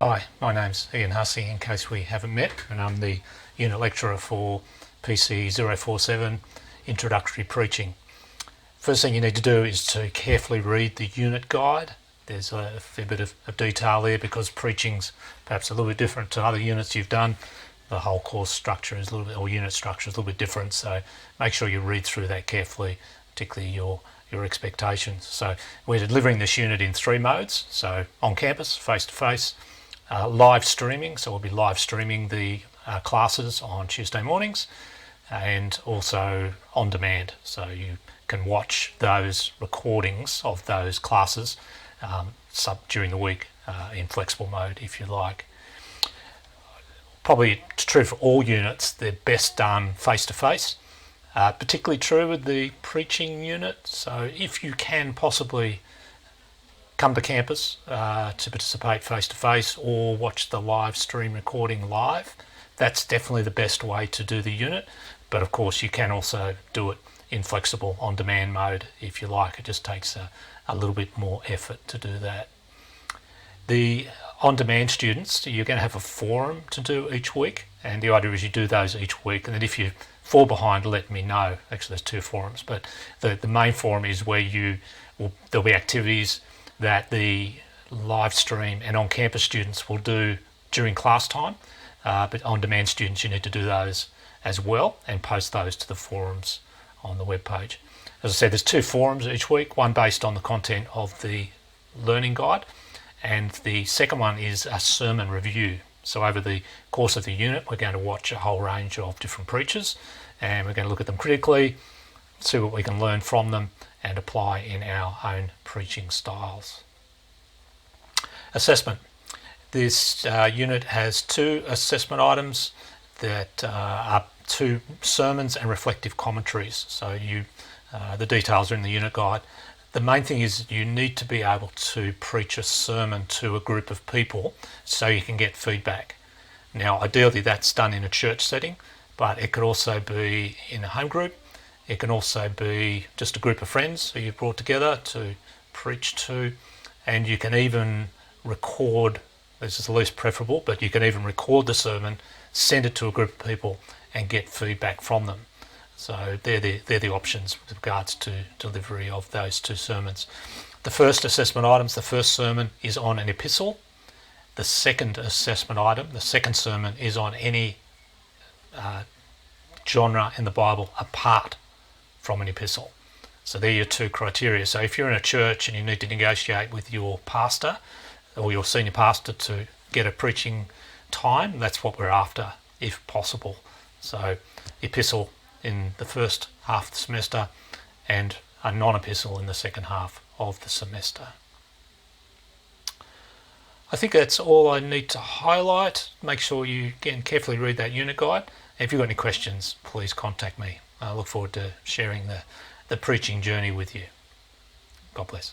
Hi, my name's Ian Hussey, in case we haven't met, and I'm the unit lecturer for PC047 Introductory Preaching. First thing you need to do is to carefully read the unit guide. There's a fair bit of detail there because preaching's perhaps a little bit different to other units you've done. The whole course structure is a little bit, or unit structure is a little bit different, so make sure you read through that carefully, particularly your expectations. So we're delivering this unit in 3 modes, so on campus, face-to-face, live streaming, so we'll be live streaming the classes on Tuesday mornings, and also on demand, so you can watch those recordings of those classes during the week in flexible mode if you like. Probably true for all units, they're best done face-to-face, particularly true with the preaching unit. So if you can possibly come to campus to participate face-to-face or watch the live stream recording live, that's definitely the best way to do the unit. But of course you can also do it in flexible on-demand mode if you like. It just takes a little bit more effort to do that. The on-demand students, you're going to have a forum to do each week, and the idea is you do those each week, and then if you fall behind, let me know. Actually there's 2 forums, but the main forum is where there'll be activities that the live stream and on-campus students will do during class time, but on-demand students, you need to do those as well and post those to the forums on the web page. As I said, there's 2 forums each week, one based on the content of the learning guide, and the second one is a sermon review. So over the course of the unit, we're going to watch a whole range of different preachers, and we're going to look at them critically, see what we can learn from them, and apply in our own preaching styles. Assessment. This unit has 2 assessment items that are 2 sermons and reflective commentaries. So the details are in the unit guide. The main thing is you need to be able to preach a sermon to a group of people so you can get feedback. Now ideally that's done in a church setting, but it could also be in a home group. It can also be just a group of friends who you've brought together to preach to, and you can even record, this is the least preferable, but you can even record the sermon, send it to a group of people and get feedback from them. So they're the options with regards to delivery of those 2 sermons. The first assessment items, the first sermon is on an epistle. The second assessment item, the second sermon, is on any genre in the Bible apart from an epistle. So they're your 2 criteria. So if you're in a church and you need to negotiate with your pastor or your senior pastor to get a preaching time, that's what we're after if possible. So epistle in the first half of the semester and a non-epistle in the second half of the semester. I think that's all I need to highlight. Make sure you again carefully read that unit guide. If you've got any questions, please contact me. I look forward to sharing the preaching journey with you. God bless.